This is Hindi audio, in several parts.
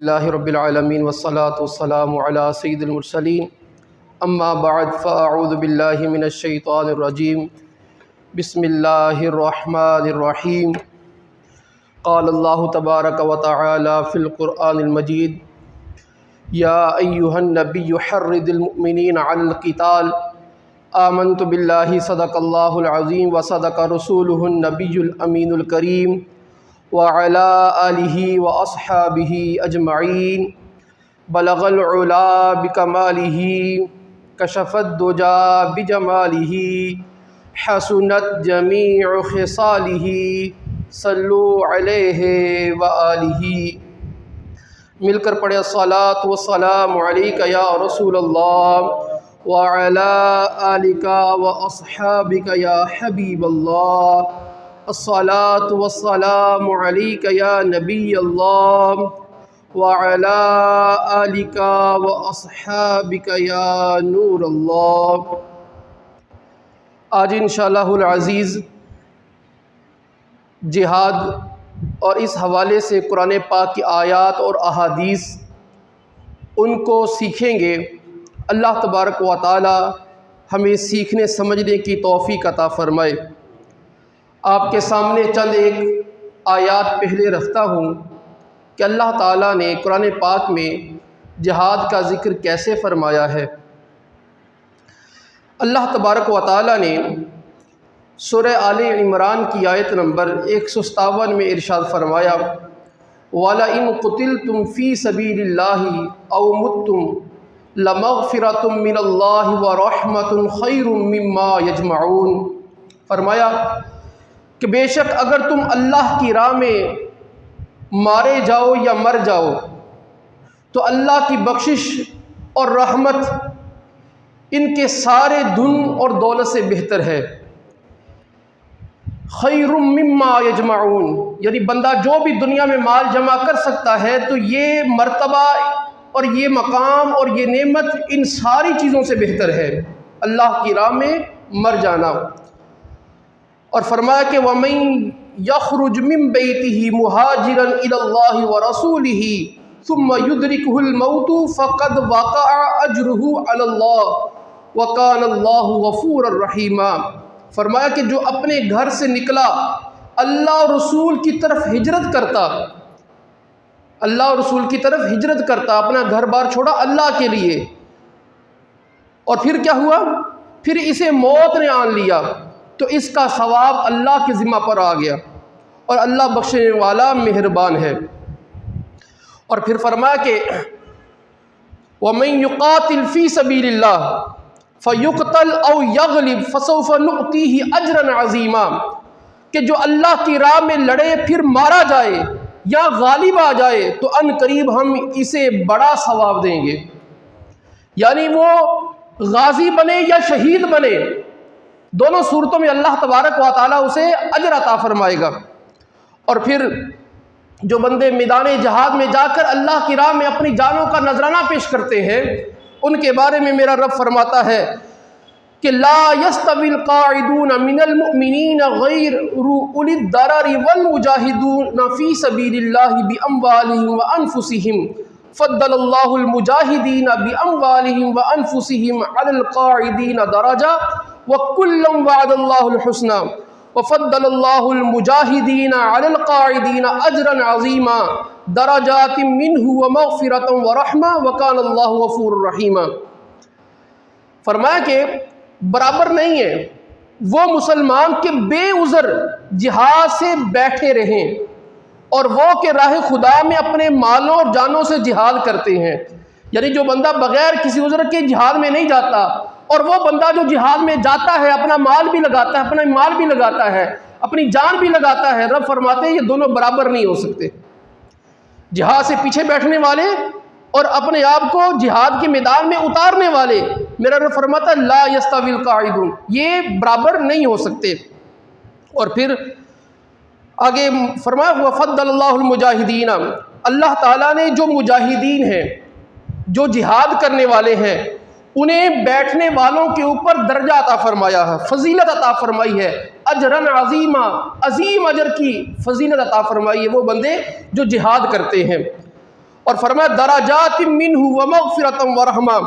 रब्बिल आलमीन वस्सलातु वस्सलामु अला सय्यिदिल मुरसलीन अम्मा बअद फ़अऊज़ु बिल्लाहि मिनश शैतानिर रजीम बिस्मिल्लाहिर रहमानिर रहीम क़ालल्लाहु तबारक व तआला फ़िल क़ुरआनिल मजीद या अय्युहन नबिय्यु हर्रिदिल मुमिनीना अलल क़िताल आमन्तु बिल्लाहि सदक़ल्लाहुल अज़ीम व सदक़ रसूलुहुन नबियुल अमीनुल करीम व अला आलिहि व अस्हाबिहि अजमईन बलगल उला बिकमालिहि कशफद दुजा बिजमालिहि हसनत जमीउ खिसालिहि सल्लु अलैहि व आलिहि। मिलकर पढ़े अस्सलातु वस्सलामु अलैका या रसूलल्लाह व अला आलिका व अस्हाबिका या हबीबल्लाह अस्सलातु वस्सलामु अलैका या नबियल्लाह व अला आलिका व अस्हाबिका या नूरल्लाह। आज इंशाअल्लाहुल अज़ीज़ जिहाद और इस हवाले से कुरान पाक की आयात और अहादीस उनको सीखेंगे। अल्लाह तबारक व तआला हमें सीखने समझने की तौफ़ीक़ अता फ़रमाए। आपके सामने चंद एक आयात पहले रखता हूँ कि अल्लाह ताला ने कुरान पाक में जिहाद का ज़िक्र कैसे फ़रमाया है। अल्लाह तबारक व तआला ने सूरह आले इमरान की आयत नंबर 157 में इरशाद फ़रमाया वाला इन क़ुतिलतुम फ़ी सबीलिल्लाहि औ मुत्तुम लमग़फ़िरतुम मिनल्लाहि व रहमतुन ख़ैरुम मिम्मा यजमऊन। फ़रमाया कि बेशक अगर तुम अल्लाह की राह में मारे जाओ या मर जाओ तो अल्लाह की बख्शिश और रहमत इनके सारे धन और दौलत से बेहतर है। खैरुम मिम्मा यजमऊन, यानी बंदा जो भी दुनिया में माल जमा कर सकता है तो ये मर्तबा और ये मकाम और ये नेमत इन सारी चीज़ों से बेहतर है अल्लाह की राह में मर जाना। और फरमाया कि वमन यख़रुज मिन बैतिही मुहाजिरन इलल्लाहि व रसूलिही सुम्मा युदरिकुहुल मौतु फ़क़द वक़अ अज्रुहु अलल्लाह व कानल्लाहु गफ़ूरर रहीमा। फरमाया कि जो अपने घर से निकला अल्लाह और रसूल की तरफ हिजरत करता, अल्लाह और रसूल की तरफ हिजरत करता, अपना घर बार छोड़ा अल्लाह के लिए, और फिर क्या हुआ, फिर इसे मौत ने आन लिया तो इसका सवाब अल्लाह के ज़िम्मा पर आ गया और अल्लाह बख्शने वाला मेहरबान है। और फिर फरमाया कि वमन युक़ातिल फ़ी सबीलिल्लाह फ़युक़तल औ यग़लिब फ़सौफ़ नुअतीही अजरन अज़ीमा, कि जो अल्लाह की राह में लड़े फिर मारा जाए या गालिब आ जाए तो अनकरीब हम इसे बड़ा सवाब देंगे। यानी वो गाजी बने या शहीद बने, दोनों सूरतों में अल्लाह तबारक व तआला उसे अजर अता फरमाएगा। और फिर जो बंदे मैदान जहाद में जाकर अल्लाह की राह में अपनी जानों का नजराना पेश करते हैं उनके बारे में मेरा रब फरमाता है कि ला यस्तविल काइदून मिनल मुमिनीन गैर उलिद दररी वल मुजाहिदून फ़ी सबीलिल्लाहि बिअम्वालिहिम व अनफुसिहिम फ़द्दलल्लाहुल मुजाहिदीन बिअम्वालिहिम व अनफुसिहिम अलल काइदीन दरजा व कुल्लम वअदल्लाहुल हुस्ना व फ़द्दलल्लाहुल मुजाहिदीन अलल काइदीन अजरन अज़ीमा दरजातिम मिन्हु व मग़फ़िरतम व रहमा व कानल्लाहु गफ़ूरुर रहीमा। फरमाया कि बराबर नहीं है वो मुसलमान के बेउज़र जिहाद से बैठे रहें और वो के राह खुदा में अपने मालों और जानों से जिहाद करते हैं। यानी जो बंदा बग़ैर किसी उज़र के जिहाद में नहीं जाता और वो बंदा जो जिहाद में जाता है अपना माल भी लगाता है, अपना माल भी लगाता है, अपनी जान भी लगाता है, रब फरमाते हैं ये दोनों बराबर नहीं हो सकते। जिहाद से पीछे बैठने वाले और अपने आप को जिहाद के मैदान में उतारने वाले, मेरा रब फरमाता ला यस्तविल काइदून, ये बराबर नहीं हो सकते। और फिर आगे फरमाया हुआ फ़द्दलल्लाहुल मुजाहिदीन, अल्लाह ताला ने जो मुजाहिदीन हैं, जो जिहाद करने वाले हैं, उन्हें बैठने वालों के ऊपर दर्जा अता फरमाया है, फजीलत अता फरमाई है, अजरन अजीमा, अजीम अजर की फजीलत अता फरमाई है वो बंदे जो जिहाद करते हैं। और फरमाया दराजातिम मिन्हु व मग़फ़िरतम व रहमा,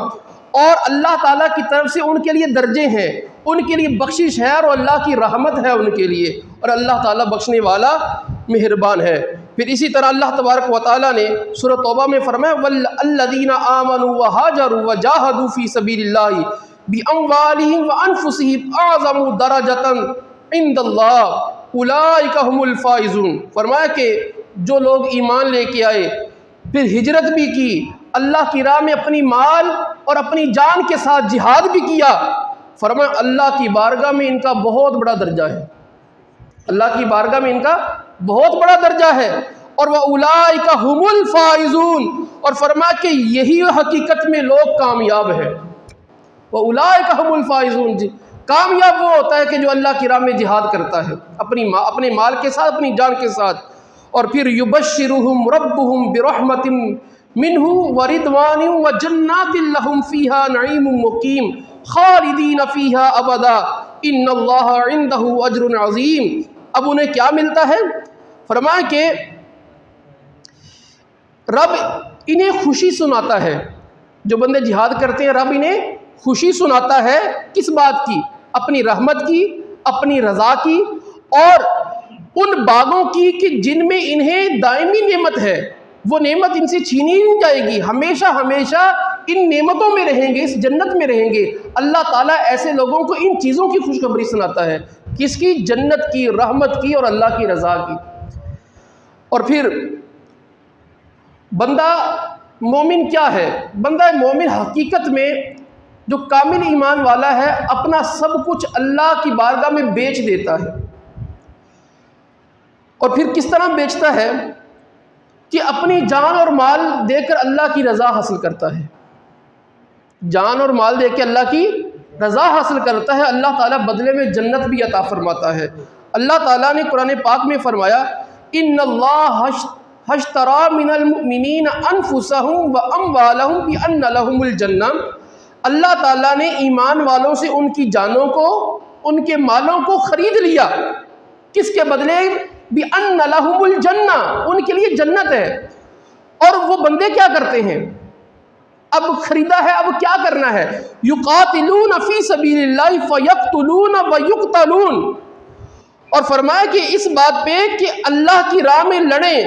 और अल्लाह ताला की तरफ से उनके लिए दर्जे हैं, उनके लिए बख्शिश है और अल्लाह की रहमत है उनके लिए, और अल्लाह ताला बख्शने वाला मेहरबान है। फिर इसी तरह अल्लाह तबारक व तआला ने सूरह तौबा में फरमाया वल्लज़ीना आमनू व हाजरू व जाहदू फ़ी सबीलिल्लाहि बिअम्वालिहिम व अनफुसिहिम अअज़मु दरजतन इंदल्लाह उलाइका हुमुल फ़ाइज़ून। फरमाया कि जो लोग ईमान लेके आए फिर हिजरत भी की, अल्लाह की राह में अपनी माल और अपनी जान के साथ जिहाद भी किया, फरमाया अल्लाह की बारगाह में इनका बहुत बड़ा दर्जा है, अल्लाह की बारगाह में इनका बहुत बड़ा दर्जा है। और वह उलाइका हुमुल फ़ाइज़ून, और फरमाया कि यही हकीकत में लोग कामयाब है। वह उलाइका हुमुल फ़ाइज़ून, जी कामयाब वो होता है कि जो अल्लाह की राह में जिहाद करता है अपने माल के साथ, अपनी जान के साथ। और फिर युबश्शिरुहुम रब्बुहुम बिरहमतिन मिन्हु व रिदवानिन व जन्नातिन लहुम फ़ीहा नईमुम मुक़ीम खालिदीन फ़ीहा अबदा इन्नल्लाहा इंदहु अज्रुन अज़ीम। अब उन्हें क्या मिलता है? फरमाया कि रब इन्हें खुशी सुनाता है, जो बंदे जिहाद करते हैं रब इन्हें खुशी सुनाता है। किस बात की? अपनी रहमत की, अपनी रज़ा की, और उन बागों की कि जिनमें इन्हें दायमी नेमत है, वो नेमत इनसे छीनी नहीं जाएगी, हमेशा हमेशा इन नेमतों में रहेंगे, इस जन्नत में रहेंगे। अल्लाह ताला ऐसे लोगों को इन चीज़ों की खुशखबरी सुनाता है, किसकी? जन्नत की, रहमत की और अल्लाह की रज़ा की। और फिर बंदा मोमिन क्या है? बंदा मोमिन हकीकत में जो कामिल ईमान वाला है, अपना सब कुछ अल्लाह की बारगाह में बेच देता है। और फिर किस तरह बेचता है कि अपनी जान और माल देकर अल्लाह की रज़ा हासिल करता है, जान और माल देकर अल्लाह की रज़ा हासिल करता है। अल्लाह ताला बदले में जन्नत भी अता फरमाता है। अल्लाह ताला ने कुरान पाक में फरमाया इन्नल्लाह हश्तरा मिनल मुमिनीन अनफुसहुम व अम्वालहुम बिअन्न लहुमुल जन्नह। अल्लाह ताला ने ईमान वालों से उनकी जानों को, उनके मालों को खरीद लिया, किसके बदले? बिअन्न लहुमुल जन्नह, उनके लिए जन्नत है। और वो बंदे क्या करते हैं? अब खरीदा है, अब क्या करना है? युकातिलून फी सबीलिल्लाहि फयक्तुलून व युक्तलून। और फरमाया कि इस बात पे कि अल्लाह की राह में लड़े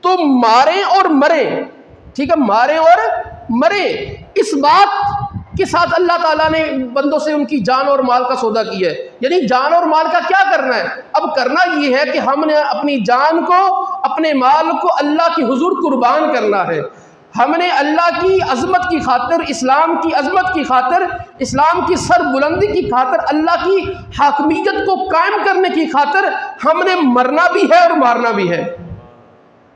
तो मारें और मरें, ठीक है, मारें और मरें। इस बात के साथ अल्लाह ताला ने बंदों से उनकी जान और माल का सौदा किया है। यानी जान और माल का क्या करना है? अब करना ये है कि हमने अपनी जान को, अपने माल को अल्लाह की हुजूर कुर्बान करना है। हमने अल्लाह की अज़मत की खातिर, इस्लाम की अज़मत की खातिर, इस्लाम की सरबुलंदी की खातिर, अल्लाह की हाकमियत को कायम करने की खातिर हमने मरना भी है और मारना भी है,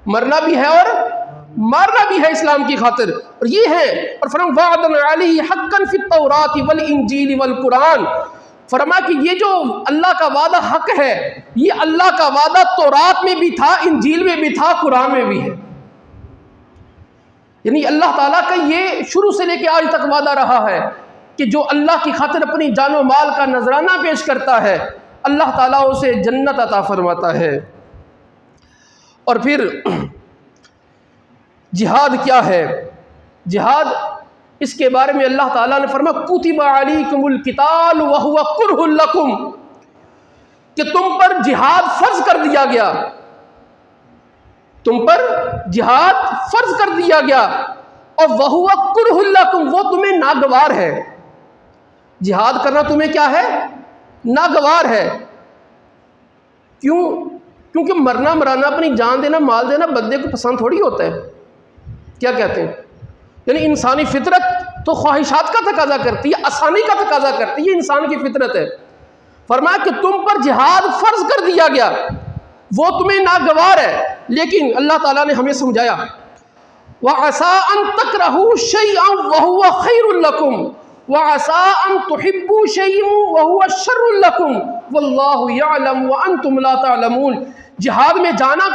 मरना भी है और मारना भी है इस्लाम की खातिर। और ये है, और फरमाया वादन अलैहि हक्कन फित तौरात वल इंजील वल कुरान। फरमाया कि ये जो अल्लाह का वादा हक है, ये अल्लाह का वादा तौरात में भी था, इंजील में भी था, कुरान में भी है। यानी अल्लाह ताला का ये शुरू से लेकर आज तक वादा रहा है कि जो अल्लाह की खातिर अपनी जानो माल का नजराना पेश करता है, अल्लाह ताला उसे जन्नत अता फरमाता है। और फिर जिहाद क्या है? जिहाद, इसके बारे में अल्लाह ताला ने फरमाया कुतिबा अलैकुमुल किताल व हुवा कुरहुल लकुम, कि तुम पर जिहाद फर्ज कर दिया गया, तुम पर जिहाद फर्ज कर दिया गया, और वह हुआ कुरहुल लकुम, वो तुम्हें नागवार है। जिहाद करना तुम्हें क्या है? नागवार है। क्यों? क्योंकि मरना मराना, अपनी जान देना, माल देना बंदे को पसंद थोड़ी होता है। क्या कहते हैं? यानी इंसानी फितरत तो ख्वाहिशात का तकाजा करती है, आसानी का तकाजा करती है, इंसान की फितरत है। फरमाया कि तुम पर जिहाद फर्ज कर दिया गया, वो तुम्हें नागवार है। लेकिन अल्लाह ताला ने हमें समझाया वअसा अन तकरहू शैअन वहुवा खैरुल लकुम वअसा अन तुहिब्बू शैअन वहुवा शर्रुल लकुम वल्लाहु यअलम व अंतुम ला तअलमून। जिहाद में जाना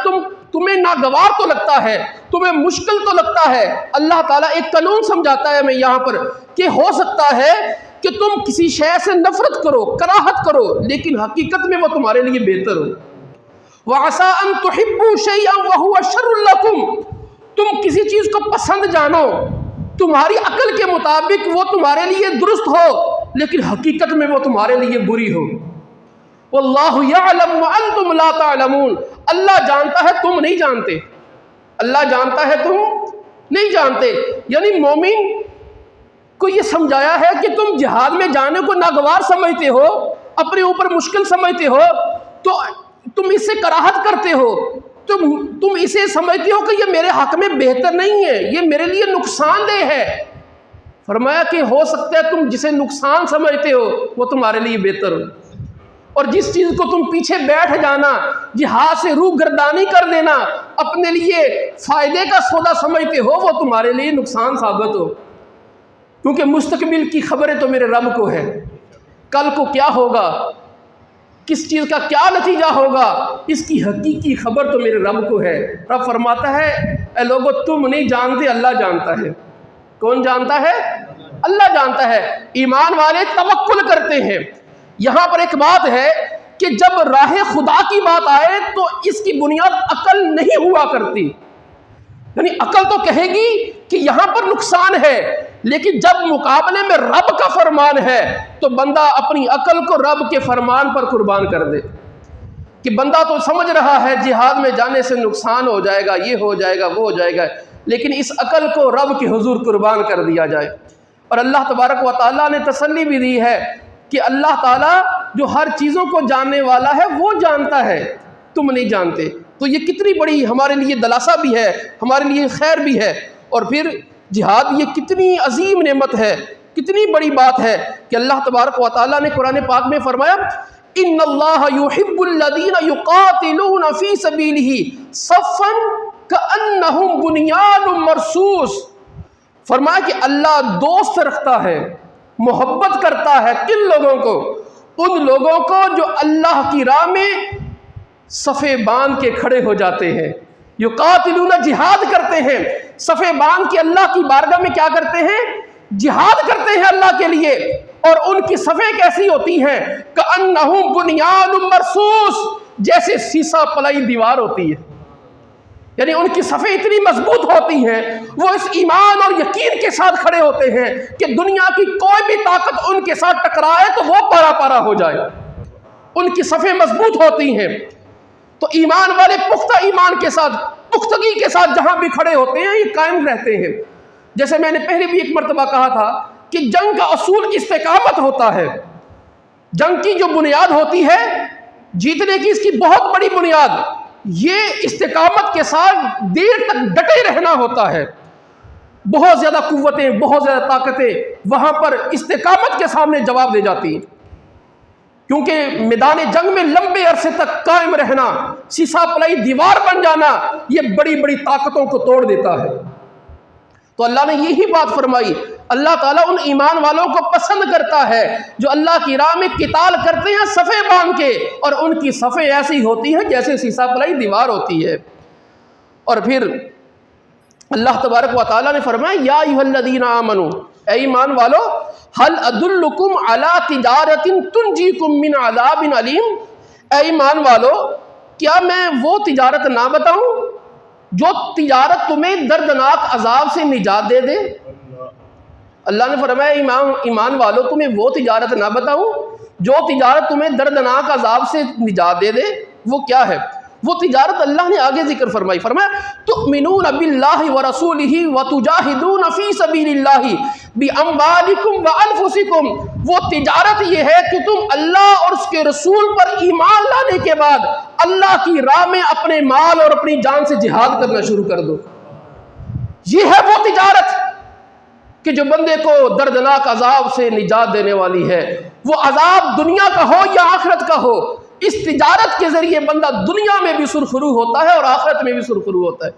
तुम्हें नागवार तो लगता है, तुम्हें मुश्किल तो लगता है। अल्लाह ताला एक कानून समझाता है मैं यहाँ पर कि हो सकता है कि तुम किसी शय से नफरत करो, कराहत करो, लेकिन हकीकत में वो तुम्हारे लिए बेहतर हो। वअसा अन तुहिब्बू शैअन वहुवा शर्रुल लकुम, तुम किसी चीज़ को पसंद जानो, तुम्हारी अकल के मुताबिक वो तुम्हारे लिए दुरुस्त हो, लेकिन हकीकत में वो तुम्हारे लिए बुरी हो। वल्लाहु यअलम व अंतुम ला तअलमून, अल्लाह जानता है तुम नहीं जानते, अल्लाह जानता है तुम नहीं जानते। यानी मोमिन को ये समझाया है कि तुम जिहाद में जाने को नागवार समझते हो, अपने ऊपर मुश्किल समझते हो, तो तुम इससे कराहत करते हो, तुम इसे समझते हो कि ये मेरे हक में बेहतर नहीं है, ये मेरे लिए नुकसानदेह है। फरमाया कि हो सकता है तुम जिसे नुकसान समझते हो वो तुम्हारे लिए बेहतर हो, और जिस चीज़ को तुम पीछे बैठ जाना, जिहाद से रूह गर्दानी कर देना, अपने लिए फ़ायदे का सौदा समझते हो, वो तुम्हारे लिए नुकसान साबित हो। क्योंकि मुस्तकबिल की खबरें तो मेरे रब को है, कल को क्या होगा, किस चीज़ का क्या नतीजा होगा, इसकी हकीकी खबर तो मेरे रब को है। रब फरमाता है, ए लोगो तुम नहीं जानते, अल्लाह जानता है। कौन जानता है? अल्लाह जानता है। ईमान वाले तवक्कुल करते हैं। यहाँ पर एक बात है कि जब राह खुदा की बात आए तो इसकी बुनियाद अकल नहीं हुआ करती। यानी अकल तो कहेगी कि यहाँ पर नुकसान है, लेकिन जब मुकाबले में रब का फरमान है तो बंदा अपनी अकल को रब के फरमान पर कुर्बान कर दे। कि बंदा तो समझ रहा है जिहाद में जाने से नुकसान हो जाएगा, ये हो जाएगा, वो हो जाएगा, लेकिन इस अकल को रब के हुजूर कुर्बान कर दिया जाए। और अल्लाह तबारक व तआला ने तसल्ली भी दी है कि अल्लाह ताला जो हर चीज़ों को जानने वाला है वो जानता है, तुम नहीं जानते। तो ये कितनी बड़ी हमारे लिए दलासा भी है, हमारे लिए खैर भी है। और फिर जिहाद ये कितनी अजीम नेमत है, कितनी बड़ी बात है कि अल्लाह तबारक व तआला ने कुरान पाक में फरमाया, इन्नल्लाह युहिब्बुल्लज़ीना युक़ातिलूना फ़ी सबीलिही सफ़्फ़न कअन्नहुम बुनियानुम मरसूस। फरमाया कि अल्लाह दोस्त रखता है, मोहब्बत करता है किन लोगों को? उन लोगों को जो अल्लाह की राह में सफ़े बांध के खड़े हो जाते हैं। युक़ातिलूना जिहाद करते हैं, सफ़े बांध के अल्लाह की बारगाह में क्या करते हैं? जिहाद करते हैं अल्लाह के लिए। और उनकी सफ़े कैसी होती हैं? कअन्नहुम बुनियानुम मरसूस, जैसे सीसा पलाई दीवार होती है। यानी उनकी सफ़े इतनी मजबूत होती हैं, वो इस ईमान और यकीन के साथ खड़े होते हैं कि दुनिया की कोई भी ताकत उनके साथ टकराए तो वो पारा पारा हो जाए। उनकी सफ़े मजबूत होती हैं। तो ईमान वाले पुख्ता ईमान के साथ, पुख्तगी के साथ जहाँ भी खड़े होते हैं, ये कायम रहते हैं। जैसे मैंने पहले भी एक मरतबा कहा था कि जंग का असूल इस्तिकामत होता है। जंग की जो बुनियाद होती है, जीतने की इसकी बहुत बड़ी बुनियाद ये इस्तिकामत के साथ देर तक डटे रहना होता है। बहुत ज़्यादा कुव्वतें, बहुत ज़्यादा ताकतें वहाँ पर इस्तिकामत के सामने जवाब दे जाती हैं, क्योंकि मैदान जंग में लंबे अरसे तक कायम रहना, सीसा पलाई दीवार बन जाना, ये बड़ी बड़ी ताकतों को तोड़ देता है। तो अल्लाह ने यही बात फरमाई। अल्लाह ताला उन ईमान वालों को पसंद करता है जो अल्लाह की राह में किताल करते हैं सफ़े बांध के, और उनकी सफ़े ऐसी होती हैं जैसे सीसा पलाई दीवार होती है। और फिर अल्लाह तबारक व तआला ने फरमाया, या अय्युहल्लज़ीना आमनू, ऐ ईमान वालो, हल अदुल्लुकुम अला तिजारतिन तुनजीकुम मिन अज़ाबिन अलीम। ऐ ईमान वालो, क्या मैं वो तिजारत ना बताऊं जो तिजारत तुम्हें दर्दनाक अजाब से निजात दे दे? अल्लाह ने फरमाया, ईमान वालो, तुम्हें वो तिजारत ना बताऊं जो तिजारत तुम्हें दर्दनाक अजाब से निजात दे दे? वो क्या है वो तिजारत? अल्लाह ने आगे जिक्र फरमाई, फरमाया तुमिनून बिल्लाहि व रसूलिही व तुजाहिदून फी सबीलिल्लाहि बिअमवालिकुम व अनफुसिकुम। वो तिजारत ये है कि तुम अल्लाह और उसके रसूल पर ईमान लाने के बाद अल्लाह की राह में अपने माल और अपनी जान से जिहाद करना शुरू कर दो। ये है वो तिजारत कि जो बंदे को दर्दनाक अजाब से निजात देने वाली है। वो अजाब दुनिया का हो या आखिरत का हो, इस तिजारत के जरिए बंदा दुनिया में भी सुरखरू होता है और आखिरत में भी सुरखरू होता है।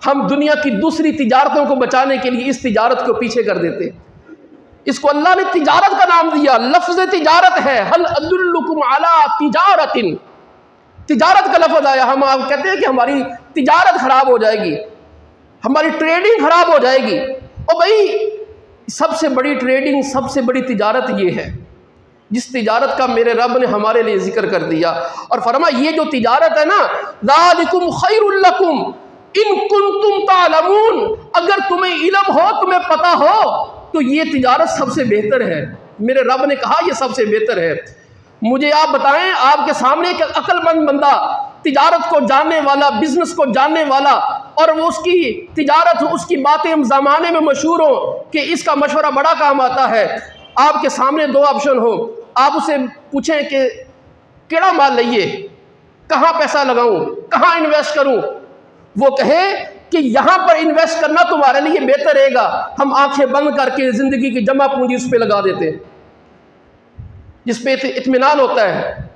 हम दुनिया की दूसरी तिजारतों को बचाने के लिए इस तिजारत को पीछे कर देते। इसको अल्लाह ने तिजारत का नाम दिया, लफ्ज़ तिजारत है। हल अदुल्लुकुम अला तिजारतिन, तिजारत का लफ्ज़ आया। हम आप कहते हैं कि हमारी तिजारत खराब हो जाएगी, हमारी ट्रेडिंग खराब हो जाएगी। और भाई सबसे बड़ी ट्रेडिंग, सबसे बड़ी तिजारत ये है जिस तिजारत का मेरे रब ने हमारे लिए जिक्र कर दिया। और फरमा ये जो तिजारत है ना, ज़ालिकुम खैरुल लकुम, इन कुंतुम तालमून, अगर तुम्हें इल्म हो, तुम्हें पता हो, तो ये तिजारत सबसे बेहतर है। मेरे रब ने कहा ये सबसे बेहतर है। मुझे आप बताएं, आपके सामने एक अक्लमंद बंदा, तिजारत को जानने वाला, बिजनेस को जानने वाला, और वो उसकी तिजारत, उसकी बातें हम ज़माने में मशहूर हो कि इसका मशवरा बड़ा काम आता है। आपके सामने दो ऑप्शन हो, आप उसे पूछें कि केड़ा माल लइए, कहाँ पैसा लगाऊं, कहाँ इन्वेस्ट करूं, वो कहे कि यहाँ पर इन्वेस्ट करना तुम्हारे लिए बेहतर रहेगा। हम आंखें बंद करके ज़िंदगी की जमा पूंजी उस पर लगा देते हैं, जिस पे इत्मीनान होता है।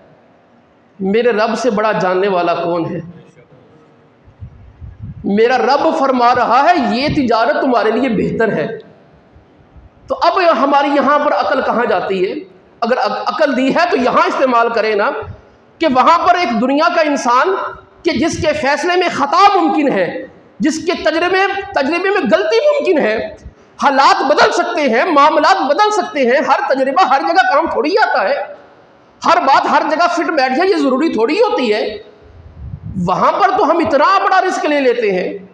मेरे रब से बड़ा जानने वाला कौन है? मेरा रब फरमा रहा है ये तिजारत तुम्हारे लिए बेहतर है। तो अब हमारी यहाँ पर अकल कहाँ जाती है? अगर अकल दी है तो यहाँ इस्तेमाल करें ना, कि वहाँ पर एक दुनिया का इंसान कि जिसके फैसले में ख़ता मुमकिन है, जिसके तजर्बे में गलती मुमकिन है, हालात बदल सकते हैं, मामलात बदल सकते हैं, हर तजर्बा हर जगह काम थोड़ी आता है, हर बात हर जगह फिट बैठ जाए ये ज़रूरी थोड़ी होती है। वहाँ पर तो हम इतना बड़ा रिस्क ले लेते हैं।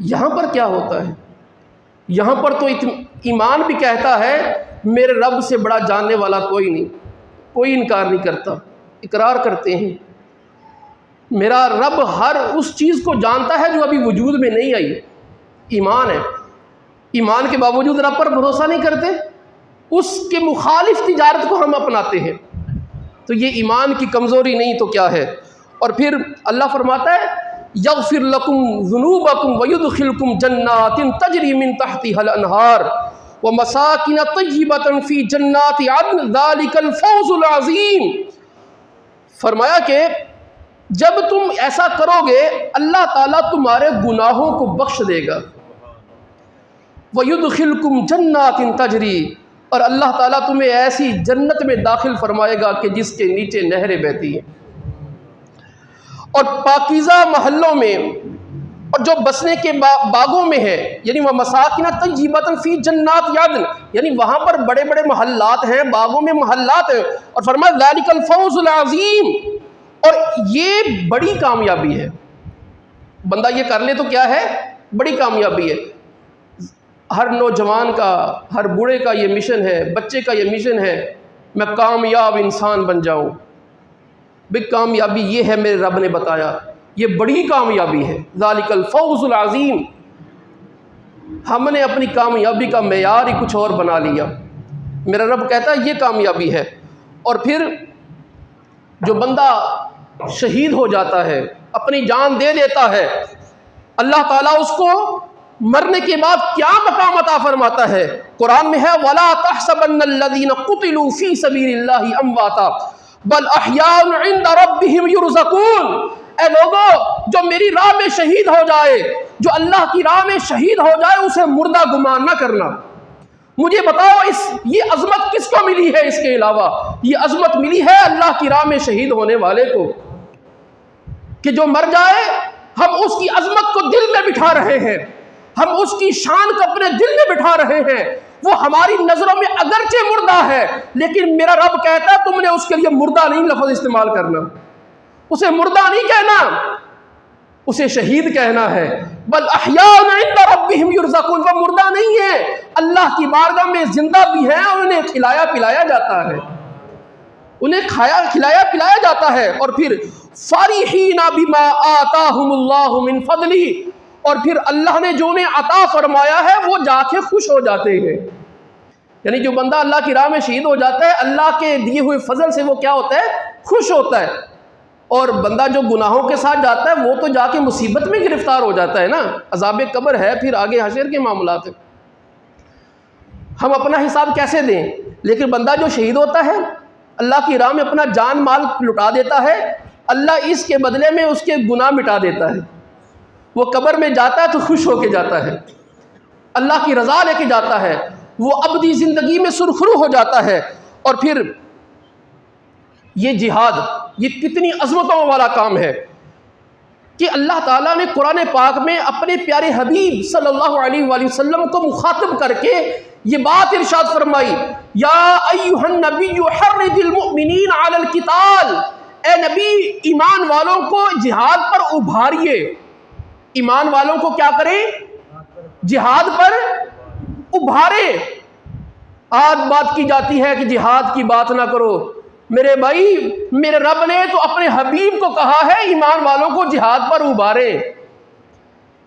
यहाँ पर क्या होता है? यहाँ पर तो ईमान भी कहता है मेरे रब से बड़ा जानने वाला कोई नहीं, कोई इनकार नहीं करता, इकरार करते हैं। मेरा रब हर उस चीज़ को जानता है जो अभी वजूद में नहीं आई। ईमान है, ईमान के बावजूद रब पर भरोसा नहीं करते, उसके मुखालिफ तिजारत को हम अपनाते हैं। तो ये ईमान की कमज़ोरी नहीं तो क्या है? और फिर अल्लाह फरमाता है यग़फ़िर लकुम ज़ुनूबकुम वयुदखिलकुम जन्नातिन तजरी मिन तहतिहल अनहार व मसाकिन तय्यिबतन फ़ी जन्नाति अदन ज़ालिकल फ़ौज़ुल अज़ीम। फरमाया कि जब तुम ऐसा करोगे अल्लाह ताला तुम्हारे गुनाहों को बख्श देगा। वयुदखिलकुम जन्नातिन तजरी, और अल्लाह ताला तुम्हें ऐसी जन्नत में दाखिल फरमाएगा कि जिसके नीचे नहरें बहती हैं। और पाकीज़ा महल्लों में और जो बसने के बागों में है, यानी वह मसाकिन तय्यिबतन फ़ी जन्नात यादन, यानी वहाँ पर बड़े बड़े महल्लात हैं, बागों में महल्लात हैं। और फरमाया ज़ालिकल फ़ौज़ुल अज़ीम, और ये बड़ी कामयाबी है। बंदा ये कर ले तो क्या है? बड़ी कामयाबी है। हर नौजवान का, हर बूढ़े का ये मिशन है, बच्चे का ये मिशन है, मैं कामयाब इंसान बन जाऊं। भाई कामयाबी ये है, मेरे रब ने बताया ये बड़ी कामयाबी है। ज़ालिकल फ़ौज़ुल अज़ीम। हमने अपनी कामयाबी का मेयार ही कुछ और बना लिया। मेरा रब कहता है ये कामयाबी है। और फिर जो बंदा शहीद हो जाता है, अपनी जान दे देता है, अल्लाह ताला उसको मरने के बाद क्या मकाम अता फरमाता है? कुरान में है वला तहसबन्नल्लज़ीना कुतिलू फ़ी सबीलिल्लाहि अमवाता बल अहयाउन इंदा रब्बिहिम युरज़क़ून। ऐ लोगों, जो मेरी राह में शहीद हो जाए, जो अल्लाह की राह में शहीद हो जाए, उसे मुर्दा गुमान ना करना। मुझे बताओ ये अजमत किसको मिली है? इसके अलावा ये अजमत मिली है अल्लाह की राह में शहीद होने वाले को, कि जो मर जाए हम उसकी अजमत को दिल में बिठा रहे हैं, हम उसकी शान को अपने दिल में बिठा रहे हैं। वो हमारी नजरों में अगरचे मुर्दा है, लेकिन मेरा रब कहता है तुमने उसके लिए मुर्दा नहीं लफ्ज़ इस्तेमाल करना, उसे मुर्दा नहीं कहना, उसे शहीद कहना है। बल अहयाउन इंदा रब्बिहिम युरज़क़ून, वो मुर्दा नहीं है, अल्लाह की बारगाह में जिंदा भी है, और उन्हें खिलाया पिलाया जाता है, उन्हें खिलाया पिलाया जाता है। और फिर फ़रिहीना बिमा आताहुमुल्लाहु मिन फ़ज़ली, और फिर अल्लाह ने जो उन्हें अता फरमाया है वो जाके खुश हो जाते हैं। यानी जो बंदा अल्लाह की राह में शहीद हो जाता है, अल्लाह के दिए हुए फजल से वो क्या होता है? खुश होता है। और बंदा जो गुनाहों के साथ जाता है वो तो जाके मुसीबत में गिरफ्तार हो जाता है ना। अज़ाब कब्र है, फिर आगे हशर के मामलात हैं, हम अपना हिसाब कैसे दें? लेकिन बंदा जो शहीद होता है, अल्लाह की राह में अपना जान माल लुटा देता है, अल्लाह इसके बदले में उसके गुनाह मिटा देता है। वो कब्र में जाता है तो खुश होके जाता है, अल्लाह की रज़ा लेके जाता है, वो अबदी ज़िंदगी में सुरखरू हो जाता है। और फिर ये जिहाद, ये कितनी अज़मतों वाला काम है कि अल्लाह ताला ने कुरान पाक में अपने प्यारे हबीब सल्लल्लाहु अलैहि वसल्लम को मुखातिब करके ये बात इरशाद फरमाई, या अय्युहन नबिय्यु हर्रिदिल मुमिनीन अलल क़िताल, ए नबी ईमान वालों को जिहाद पर उभारिए, ईमान वालों को क्या करें? जिहाद पर उभारे। आज बात की जाती है कि जिहाद की बात ना करो। मेरे भाई, मेरे रब ने तो अपने हबीब को कहा है ईमान वालों को जिहाद पर उभारे।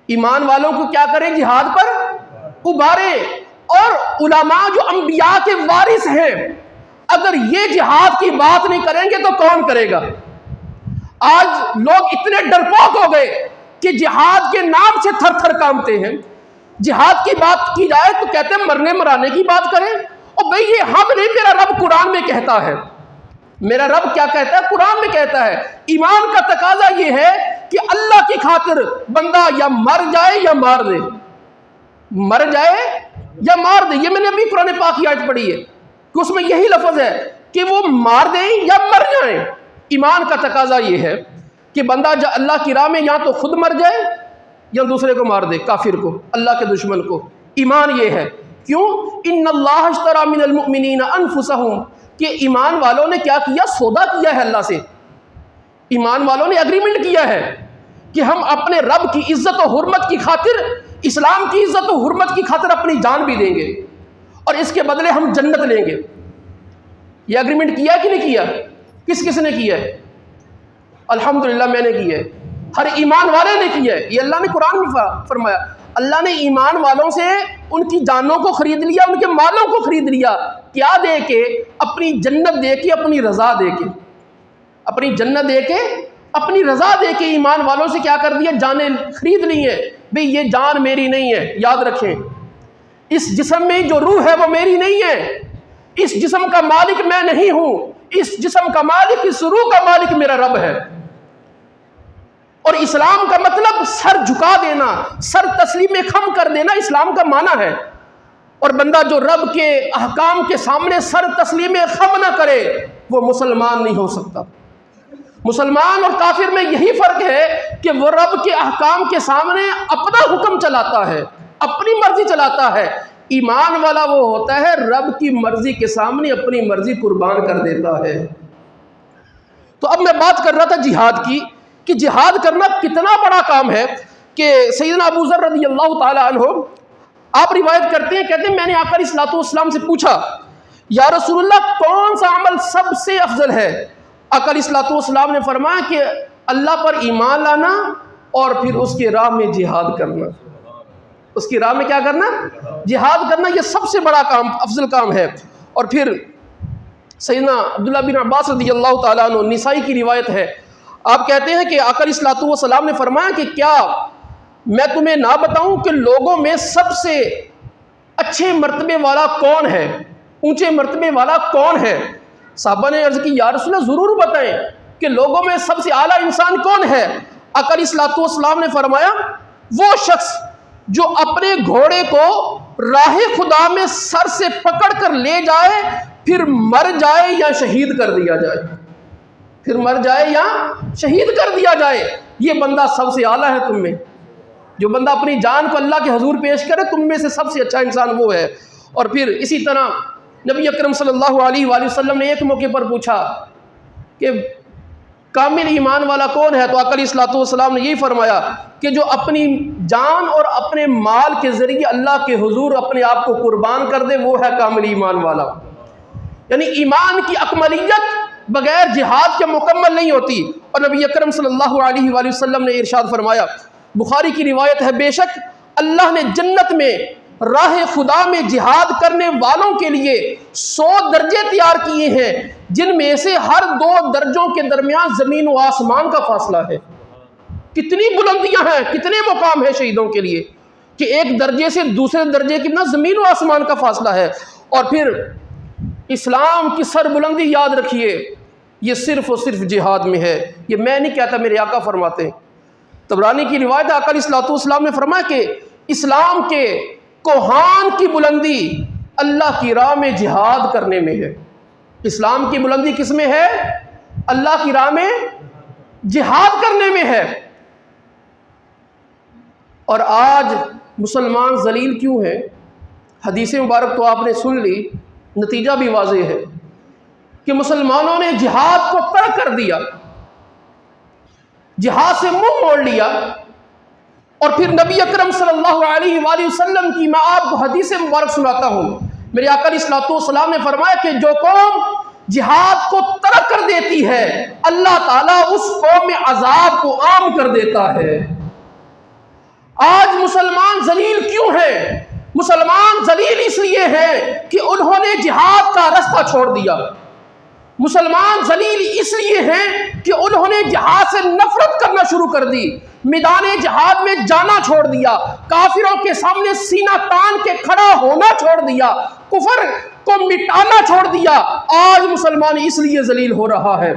ईमान वालों को क्या करें? जिहाद पर उभारे। और उलमा जो अंबिया के वारिस हैं, अगर ये जिहाद की बात नहीं करेंगे तो कौन करेगा? आज लोग इतने डरपोक हो गए कि जिहाद के नाम से थर थर कांपते हैं। जिहाद की बात की जाए तो कहते हैं मरने मराने की बात करें। और भाई ये हम नहीं, मेरा रब कुरान में कहता है। मेरा रब क्या कहता है? कुरान में कहता है। ईमान का तकाजा ये है कि अल्लाह की खातिर बंदा या मर जाए या मार दे, मर जाए या मार दे। ये मैंने अभी कुरान पाक की आयत पढ़ी है कि उसमें यही लफ्ज है कि वो मार दें या मर जाए। ईमान का तकाजा ये है कि बंदा जो अल्लाह की राह में या तो खुद मर जाए या दूसरे को मार दे, काफिर को, अल्लाह के दुश्मन को। ईमान ये है। क्यों? इन्नल्लाह अश्तरा मिनल मुमिनीना अनफुसहुम, कि ईमान वालों ने क्या किया? सौदा किया है अल्लाह से। ईमान वालों ने एग्रीमेंट किया है कि हम अपने रब की इज्जत और हुर्मत की खातिर, इस्लाम की इज्जत और हुर्मत की खातिर अपनी जान भी देंगे और इसके बदले हम जन्नत लेंगे। ये एग्रीमेंट किया कि नहीं किया? किस किस ने किया है? अल्हम्दुलिल्लाह मैंने किया है, हर ईमान वाले ने किया है। ये अल्लाह ने कुरान में फरमाया। अल्लाह ने ईमान वालों से उनकी जानों को खरीद लिया, उनके मालों को खरीद लिया। क्या दे के? अपनी जन्नत दे के, अपनी रजा दे के। अपनी जन्नत दे के, अपनी रजा दे के ईमान वालों से क्या कर दिया? जानें खरीद ली है। भाई ये जान मेरी नहीं है, याद रखें। इस जिस्म में जो रूह है वो मेरी नहीं है। इस जिस्म का मालिक मैं नहीं हूं। इस जिस्म का मालिक, इस रूह का मालिक मेरा रब है। और इस्लाम का मतलब सर झुका देना, सर तस्लीम खम कर देना, इस्लाम का माना है। और बंदा जो रब के अहकाम के सामने सर तस्लीम खम ना करे, वो मुसलमान नहीं हो सकता। मुसलमान और काफिर में यही फर्क है कि वो रब के अहकाम के सामने अपना हुक्म चलाता है, अपनी मर्जी चलाता है। ईमान वाला वो होता है रब की मर्जी के सामने अपनी मर्जी कुर्बान कर देता है। तो अब मैं बात कर रहा था जिहाद की, कि जिहाद करना कितना बड़ा काम है। कि सैयदना अबू ज़र रज़ियल्लाहु ताला अन्हु आप रिवायत करते हैं, कहते हैं मैंने आकर अलैहिस्सलातु वस्सलाम से पूछा, या रसूलुल्लाह कौन सा अमल सबसे अफजल है? आका अलैहिस्सलातु वस्सलाम ने फरमाया कि अल्लाह पर ईमान लाना और फिर उसकी राह में जिहाद करना। उसकी राह में क्या करना? जिहाद करना। ये सबसे बड़ा काम, अफजल काम है। और फिर सैयदना अब्दुल्लाह बिन अब्बास रज़ियल्लाहु ताला अन्हु, निसाई की रिवायत है, आप कहते हैं कि आका अलैहिस्सलातु वस्सलाम ने फरमाया कि क्या मैं तुम्हें ना बताऊं कि लोगों में सबसे अच्छे मर्तबे वाला कौन है, ऊंचे मर्तबे वाला कौन है? साहबा ने अर्ज की, या रसूलल्लाह ज़रूर बताएं कि लोगों में सबसे आला इंसान कौन है? आका अलैहिस्सलातु वस्सलाम ने फरमाया, वो शख्स जो अपने घोड़े को राहे खुदा में सर से पकड़ कर ले जाए, फिर मर जाए या शहीद कर दिया जाए। फिर मर जाए या शहीद कर दिया जाए, ये बंदा सबसे आला है तुम में। जो बंदा अपनी जान को अल्लाह के हुजूर पेश करे, तुम में से सबसे अच्छा इंसान वो है। और फिर इसी तरह नबी अकरम सल्लल्लाहु अलैहि वसल्लम ने एक मौके पर पूछा कि कामिल ईमान वाला कौन है? तो आका अलैहिस्सलातु वस्सलाम ने यही फरमाया कि जो अपनी जान और अपने माल के ज़रिए अल्लाह के हुजूर अपने आप को कुर्बान कर दे, वो है कामिल ईमान वाला। यानी ईमान की अकमलियत बगैर जिहाद के मुकम्मल नहीं होती। और नबी अकरम सल्लल्लाहु अलैहि वसल्लम ने इरशाद फरमाया, बुखारी की रिवायत है, बेशक अल्लाह ने जन्नत में राह खुदा में जिहाद करने वालों के लिए 100 दर्जे तैयार किए हैं, जिनमें से हर 2 दर्जों के दरमियान ज़मीन व आसमान का फासला है। कितनी बुलंदियां हैं, कितने मुकाम हैं शहीदों के लिए कि एक दर्जे से दूसरे दर्जे कितना ज़मीन व आसमान का फासला है। और फिर इस्लाम की सरबुलंदी याद रखिए, ये सिर्फ़ और सिर्फ जिहाद में है। ये मैं नहीं कहता, मेरे आका फरमाते हैं। तबरानी की रिवायत, आका अलैहिस्सलातु वस्सलाम ने फरमाया कि इस्लाम के कोहान की बुलंदी अल्लाह की राह में जिहाद करने में है। इस्लाम की बुलंदी किस में है? अल्लाह की राह में जिहाद करने में है। और आज मुसलमान जलील क्यों है? हदीस मुबारक तो आपने सुन ली, नतीजा भी वाज़ेह है कि मुसलमानों ने जिहाद को तर्क कर दिया, जिहाद से मुंह मोड़ लिया। और फिर नबी अकरम सल्लल्लाहु अलैहि वसल्लम की मैं आपको हदीस मुबारक सुनाता हूँ। मेरे आका अलैहिस्सलातु वस्सलाम ने फरमाया कि जो कौम जिहाद को तरक कर देती है, अल्लाह ताला उस कौम में अजाब को आम कर देता है। आज मुसलमान जलील क्यों हैं? मुसलमान जलील इसलिए हैं कि उन्होंने जिहाद का रास्ता छोड़ दिया। मुसलमान जलील इसलिए हैं कि उन्होंने जिहाद से नफरत करना शुरू कर दी, मैदान जिहाद में जाना छोड़ दिया, काफिरों के सामने सीना तान के खड़ा होना छोड़ दिया, कुफर को मिटाना छोड़ दिया। आज मुसलमान इसलिए जलील हो रहा है।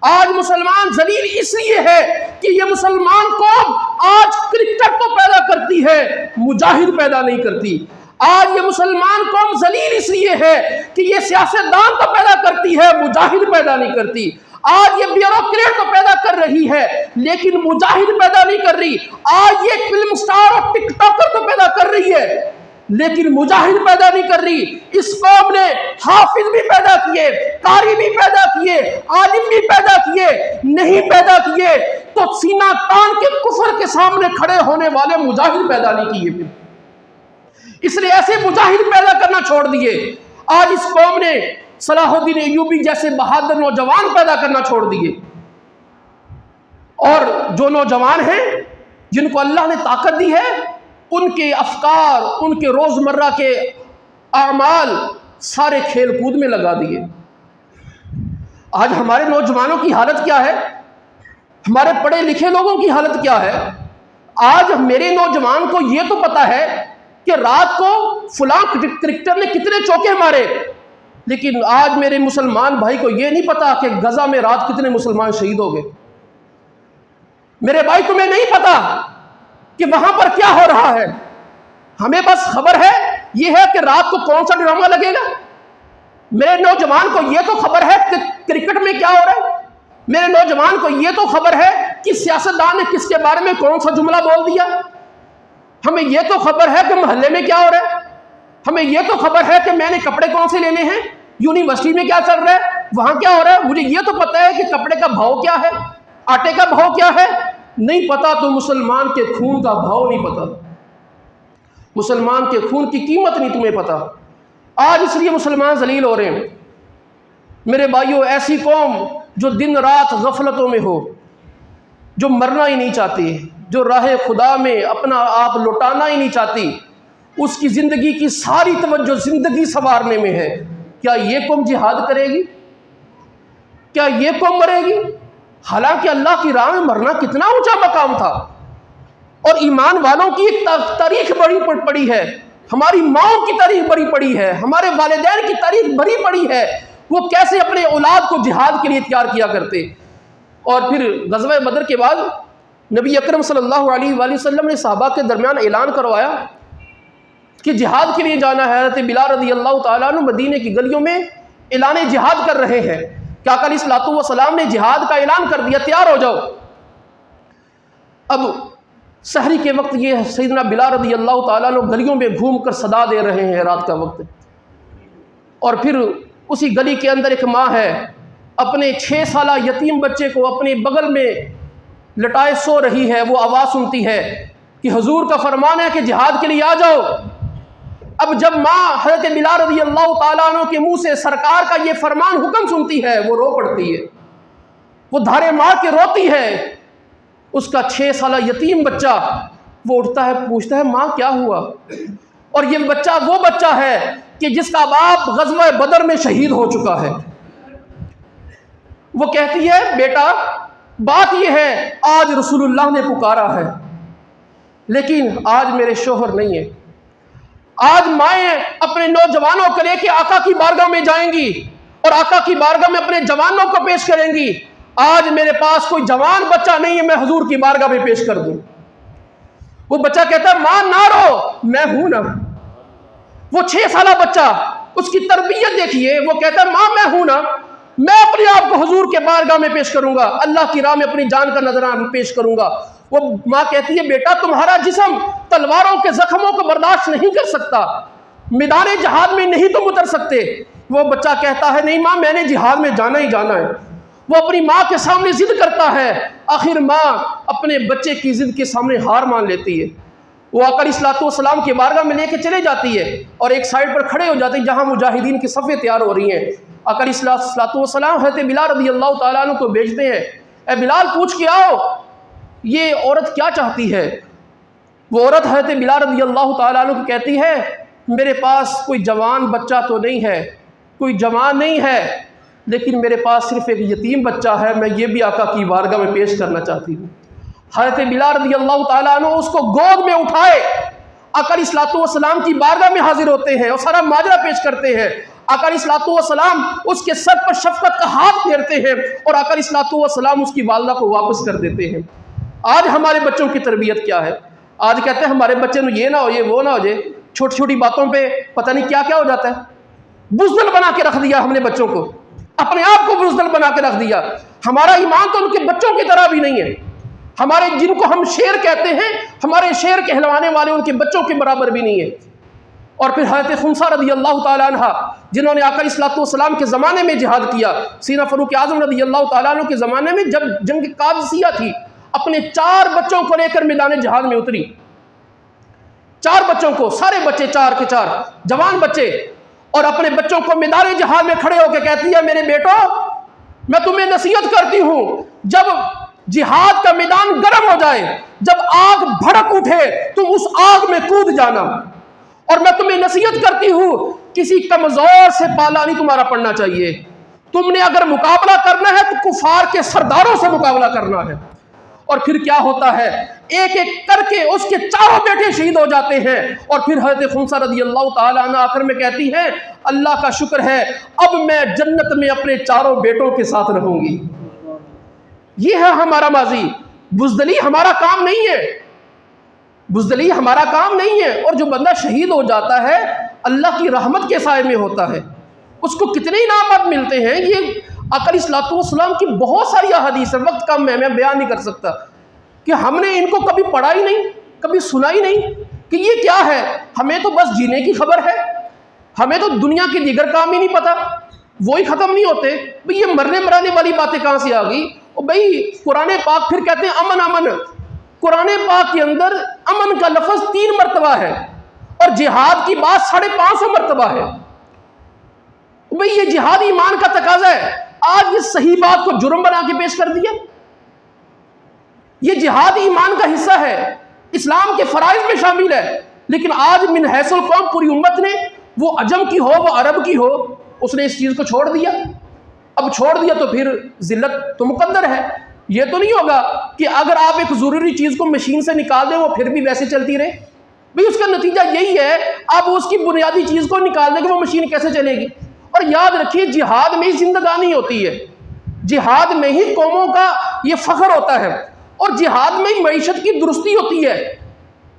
आज मुसलमान जलील इसलिए है कि ये मुसलमान कौम आज क्रिकेट को पैदा करती है, मुजाहिद पैदा नहीं करती। आज ये मुसलमान कौम जलील इसलिए है कि ये सियासतदान तो पैदा करती है, मुजाहिद पैदा नहीं करती। आज ये ब्यूरोक्रेट तो पैदा कर रही है, लेकिन मुजाहिद पैदा नहीं कर रही। आज ये फिल्म स्टार और टिकटॉकर तो पैदा कर रही है, लेकिन मुजाहिद पैदा नहीं कर रही। इस कौम ने हाफिज भी पैदा किए, कारी भी पैदा किए, आलिम भी पैदा किए, नहीं पैदा किए तो सीना तान के कुफर के सामने खड़े होने वाले मुजाहिद पैदा नहीं किए। इसलिए ऐसे मुजाहिद पैदा करना छोड़ दिए। आज इस कौम ने सलाहुद्दीन अय्यूबी जैसे बहादुर नौजवान पैदा करना छोड़ दिए। और जो नौजवान हैं जिनको अल्लाह ने ताकत दी है, उनके अफकार, उनके रोजमर्रा के आमाल सारे खेल कूद में लगा दिए। आज हमारे नौजवानों की हालत क्या है? हमारे पढ़े लिखे लोगों की हालत क्या है? आज मेरे नौजवान को यह तो पता है कि रात को फलां क्रिकेटर ने कितने चौके मारे, लेकिन आज मेरे मुसलमान भाई को यह नहीं पता कि गजा में रात कितने मुसलमान शहीद हो गए। मेरे भाई तुम्हें नहीं पता कि वहां पर क्या हो रहा है। हमें बस खबर है यह है कि रात को कौन सा ड्रामा लगेगा। मेरे नौजवान को यह तो खबर है कि क्रिकेट में क्या हो रहा है। मेरे नौजवान को यह तो खबर है कि सियासतदान ने किसके बारे में कौन सा जुमला बोल दिया। हमें यह तो खबर है कि मोहल्ले में क्या हो रहा है। हमें यह तो खबर है कि मैंने कपड़े कौन से लेने हैं, यूनिवर्सिटी में क्या चल रहा है, वहां क्या हो रहा है। मुझे यह तो पता है कि कपड़े का भाव क्या है, आटे का भाव क्या है। नहीं पता तो मुसलमान के खून का भाव नहीं पता, मुसलमान के खून की कीमत नहीं तुम्हें पता। आज इसलिए मुसलमान जलील हो रहे हैं। मेरे भाइयों, ऐसी कौम जो दिन रात गफलतों में हो, जो मरना ही नहीं चाहती, जो राह खुदा में अपना आप लौटाना ही नहीं चाहती, उसकी ज़िंदगी की सारी तवज्जो ज़िंदगी संवारने में है। क्या ये कौम जिहाद करेगी? क्या ये कौम मरेगी? हालांकि अल्लाह की राह में मरना कितना ऊंचा मकाम था। और ईमान वालों की एक तारीख बड़ी पड़ी है, हमारी माओं की तारीख बड़ी पड़ी है, हमारे वालिदैन की तारीख बड़ी पड़ी है। वो कैसे अपने औलाद को जिहाद के लिए तैयार किया करते। और फिर गज़वा बदर के बाद नबी अकरम सल्लल्लाहु अलैहि वसल्लम ने सहाबा के दरमियान ऐलान करवाया कि जिहाद के लिए जाना है। हज़रत बिलाल रज़ी अल्लाह ताला अन्हु मदीने की गलियों में ऐलान जिहाद कर रहे हैं। क्या आका अलैहिस्सलातु वस्सलाम ने जिहाद का ऐलान कर दिया, तैयार हो जाओ। अब सहरी के वक्त ये सैयदना बिलाल रज़ी अल्लाह ताला अन्हु गलियों में घूम कर सदा दे रहे हैं रात का वक्त। और फिर उसी गली के अंदर एक माँ है, अपने 6 साला यतीम बच्चे को अपने बगल में लटाए सो रही है। वो आवाज़ सुनती है कि हुजूर का फरमान है कि जिहाद के लिए आ जाओ। अब जब माँ हज़रत बिलाल रज़ी अल्लाह ताला अन्हु के मुंह से सरकार का ये फरमान हुक्म सुनती है, वो रो पड़ती है, वो धारे मार के रोती है। उसका 6 साला यतीम बच्चा वो उठता है, पूछता है माँ क्या हुआ। और ये बच्चा वो बच्चा है कि जिसका बाप ग़ज़वा बदर में शहीद हो चुका है। वो कहती है बेटा बात यह है, आज रसूलुल्लाह ने पुकारा है, लेकिन आज मेरे शोहर नहीं है। आज माएँ अपने नौजवानों को लेके आका की बारगाह में जाएंगी और आका की बारगाह में अपने जवानों को पेश करेंगी। आज मेरे पास कोई जवान बच्चा नहीं है, मैं हुजूर की बारगाह में पेश कर दूं। वो बच्चा कहता है मां ना रो, मैं हूं ना। वो 6 साला बच्चा, उसकी तरबियत देखिए, वो कहता है मां मैं हूं ना, मैं अपने आप को हुजूर के बारगाह में पेश करूंगा, अल्लाह की राह में अपनी जान का नजराना पेश करूंगा। वो माँ कहती है बेटा तुम्हारा जिस्म तलवारों के जख्मों को बर्दाश्त नहीं कर सकता, मैदान जिहाद में नहीं तुम उतर सकते। वो बच्चा कहता है नहीं माँ मैंने जिहाद में जाना ही जाना है। वो अपनी माँ के सामने जिद करता है, आखिर माँ अपने बच्चे की जिद के सामने हार मान लेती है। वो आका अलैहिस्सलाम की बारगाह में लेके चले जाती है और एक साइड पर खड़े हो जाते हैं जहाँ मुजाहिदीन की सफ़ें तैयार हो रही हैं। आका अलैहिस्सलाम हज़रत बिलाल रज़ियल्लाहु ताला अन्हु को भेजते हैं, ए बिलाल पूछ के आओ ये औरत क्या चाहती है। वो औरत हज़रत बिलाल रज़ियल्लाहु ताला अन्हु को कहती है, मेरे पास कोई जवान बच्चा तो नहीं है, कोई जवान नहीं है, लेकिन मेरे पास सिर्फ एक यतीम बच्चा है, मैं ये भी आका की बारगाह में पेश करना चाहती हूँ। हज़रत बिलाल रज़ियल्लाहु ताला अन्हु उसको गोद में उठाए आका अलैहिस्सलाम की बारगाह में हाजिर होते हैं और सारा माजरा पेश करते हैं। आका अलैहिस्सलाम उसके सर पर शफकत का हाथ फेरते हैं और आका अलैहिस्सलाम उसकी वालिदा को वापस कर देते हैं। आज हमारे बच्चों की तरबियत क्या है? आज कहते हैं हमारे बच्चे ने ये ना हो ये वो ना हो जाए, छोटी छोटी बातों पे पता नहीं क्या क्या हो जाता है। बुज़दिल बना के रख दिया हमने बच्चों को, अपने आप को बुज़दिल बना के रख दिया। हमारा ईमान तो उनके बच्चों की तरह भी नहीं है। हमारे जिनको हम शेर कहते हैं, हमारे शेर कहलवाने वाले उनके बच्चों के बराबर भी नहीं है। और फिर हज़रत खुन्सा रज़ियल्लाहु ताला अन्हा जिन्होंने आका अलैहिस्सलाम के ज़माने में जिहाद किया, सीना फ़ारूक आज़म रज़ियल्लाहु ताला अन्हु के ज़माने में जब जंग कादसिया थी, अपने 4 बच्चों को लेकर मैदान जिहाद में उतरी। 4 बच्चों को, सारे बच्चे 4 के 4 जवान बच्चे, और अपने बच्चों को मैदान जिहाद में खड़े होकर कहती है, मेरे बेटो मैं तुम्हें नसीहत करती हूँ, जब जिहाद का मैदान गर्म हो जाए, जब आग भड़क उठे, तुम उस आग में कूद जाना। और मैं तुम्हें नसीहत करती हूँ, किसी कमजोर से पाला नहीं तुम्हारा पड़ना चाहिए। तुमने अगर मुकाबला करना है तो कुफार के सरदारों से मुकाबला करना है। और फिर क्या होता है, एक एक करके उसके 4 बेटे शहीद हो जाते हैं। और फिर हज़रत खुन्सा रज़ियल्लाहु ताला अन्हा आखिर में कहती है, अल्लाह का शुक्र है अब मैं जन्नत में अपने 4 बेटों के साथ रहूंगी। ये है हमारा माजी। बुज़दिली हमारा काम नहीं है, बुज़दिली हमारा काम नहीं है। और जो बंदा शहीद हो जाता है अल्लाह की रहमत के साए में होता है, उसको कितने इनामात मिलते हैं। ये आका अलैहिस्सलाम की बहुत सारी अहादीस है, वक्त कम है, मैं बयान नहीं कर सकता, कि हमने इनको कभी पढ़ा ही नहीं, कभी सुना ही नहीं कि ये क्या है। हमें तो बस जीने की खबर है, हमें तो दुनिया के दीगर काम ही नहीं पता, वो ही ख़त्म नहीं होते। भाई ये मरने मराने वाली बातें कहाँ से आ गई? और भाई कुरान पाक फिर कहते हैं अमन अमन, कुरान पाक के अंदर अमन का लफ्ज़ 3 मरतबा है और जिहाद की बात 550 मरतबा है। भाई ये जिहाद ईमान का तकाजा है। आज इस सही बात को जुर्म बना के पेश कर दिया। ये जिहाद ईमान का हिस्सा है, इस्लाम के फराइज में शामिल है, लेकिन आज मिन हैसुल कौम पूरी उम्मत ने, वो अजम की हो वो अरब की हो, उसने इस चीज़ को छोड़ दिया। अब छोड़ दिया तो फिर जिल्लत तो मुकद्दर है। ये तो नहीं होगा कि अगर आप एक ज़रूरी चीज़ को मशीन से निकाल दें वो फिर भी वैसे चलती रहे। भाई उसका नतीजा यही है, आप उसकी बुनियादी चीज़ को निकाल देंगे वो मशीन कैसे चलेगी। और याद रखिए जिहाद में ही जिंदगानी होती है, जिहाद में ही कौमों का ये फ़ख्र होता है, और जिहाद में ही मईशत की दुरुस्ती होती है।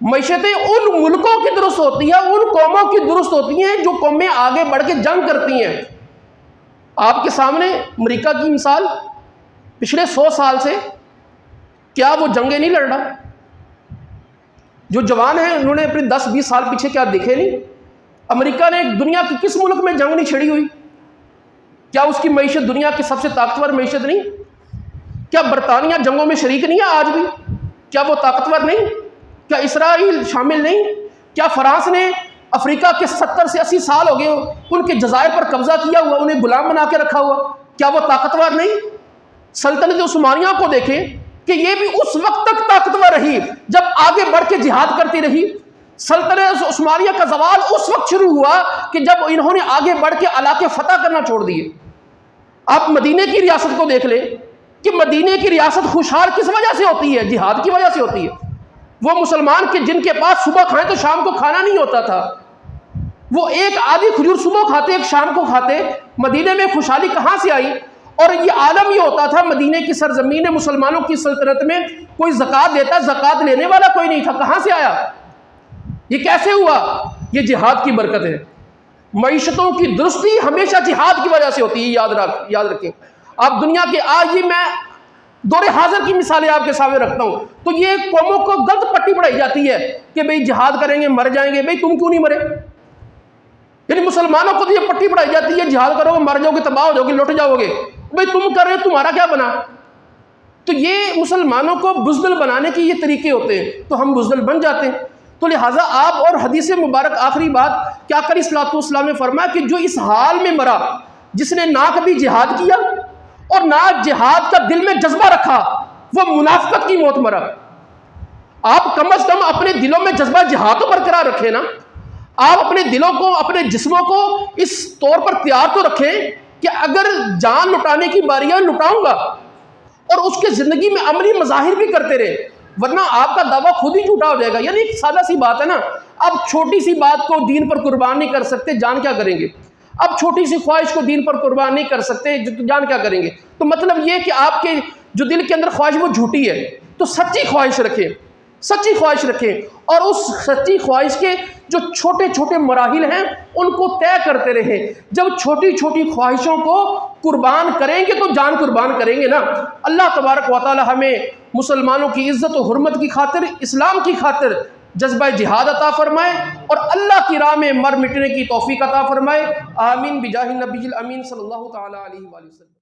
मईशतें उन मुल्कों की दुरुस्त होती है, उन कौमों की दुरुस्त होती हैं जो कौमें आगे बढ़ के जंग करती हैं। आपके सामने अमेरिका की मिसाल, पिछले 100 साल से क्या वो जंगें नहीं लड़ रहा? जो जवान हैं उन्होंने अपने 10-20 साल पीछे क्या देखे नहीं? अमेरिका ने दुनिया के किस मुल्क में जंग नहीं छिड़ी हुई? क्या उसकी मईशत दुनिया की सबसे ताकतवर मईशत नहीं? क्या बरतानिया जंगों में शरीक नहीं है आज भी? क्या वो ताकतवर नहीं? क्या इसराइल शामिल नहीं? क्या फ्रांस ने अफ्रीका के 70 से 80 साल हो गए उनके जज़ायर पर कब्जा किया हुआ, उन्हें गुलाम बना के रखा हुआ, क्या वो ताकतवर नहीं? सल्तनत उस्मानिया को देखें कि ये भी उस वक्त तक ताकतवर रही जब आगे बढ़ के जिहाद करती रही। सल्तनत उस्मानिया का ज़वाल उस वक्त शुरू हुआ कि जब इन्होंने आगे बढ़ के इलाके फतह करना छोड़ दिए। आप मदीने की रियासत को देख लें कि मदीने की रियासत खुशहाल किस वजह से होती है? जिहाद की वजह से होती है। वो मुसलमान के जिनके पास सुबह खाएं तो शाम को खाना नहीं होता था, वो एक आधी खजूर सुबह खाते एक शाम को खाते। मदीने में खुशहाली कहाँ से आई? और ये आलम ये होता था, मदीने की सरजमीन मुसलमानों की सल्तनत में कोई ज़कात देता, ज़कात लेने वाला कोई नहीं था। कहाँ से आया? ये कैसे हुआ? ये जिहाद की बरकत है। मईशतों की दुरुस्ती हमेशा जिहाद की वजह से होती है, याद रखें। आप दुनिया के आज ही मैं दौरे हाजिर की मिसालें आपके सामने रखता हूँ, तो ये कौमों को गलत पट्टी पढ़ाई जाती है कि भाई जिहाद करेंगे मर जाएंगे। भाई तुम क्यों नहीं मरे? यानी मुसलमानों को तो ये पट्टी पढ़ाई जाती है जिहाद करोगे मर जाओगे, तबाह हो जाओगे, लुट जाओगे। भाई तुम कर रहे हो, तुम्हारा क्या बना। तो ये मुसलमानों को बुज़दिल बनाने के ये तरीके होते हैं, तो हम बुज़दिल बन जाते हैं। तो लिहाजा आप, और हदीस मुबारक आखिरी बात क्या करी सल्लल्लाहु ने फरमाया कि जो इस हाल में मरा, जिसने ना कभी जिहाद किया और ना जिहाद का दिल में जज्बा रखा, वो मुनाफिकत की मौत मरा। आप कम अज कम अपने दिलों में जज्बा जिहाद तो बरकरार रखें ना। आप अपने दिलों को, अपने जिस्मों को इस तौर पर तैयार तो रखें कि अगर जान लुटाने की बारियां लुटाऊंगा, और उसके जिंदगी में अमली मज़ाहिर भी करते रहे, वरना आपका दावा खुद ही झूठा हो जाएगा। यानी एक सादा सी बात है ना, आप छोटी सी बात को दीन पर कुर्बान नहीं कर सकते, जान क्या करेंगे। आप छोटी सी ख्वाहिश को दीन पर कुर्बान नहीं कर सकते, जान क्या करेंगे। तो मतलब ये कि आपके जो दिल के अंदर ख्वाहिश वो झूठी है, तो सच्ची ख्वाहिश रखें, सच्ची ख्वाहिश रखें, और उस सच्ची ख्वाहिश के जो छोटे छोटे मराहिल हैं उनको तय करते रहें। जब छोटी छोटी ख्वाहिशों को कुर्बान करेंगे तो जान कुर्बान करेंगे ना। अल्लाह तबारक व तआला हमें मुसलमानों की इज़्ज़त और हुर्मत की खातिर, इस्लाम की खातिर जज्बा जिहाद अता फरमाए, और अल्लाह की राह में मर मिटने की तौफीक अता फरमाए। आमीन बिजाहि नबील अमीन सल्लल्लाहु तआला अलैहि वसल्लम।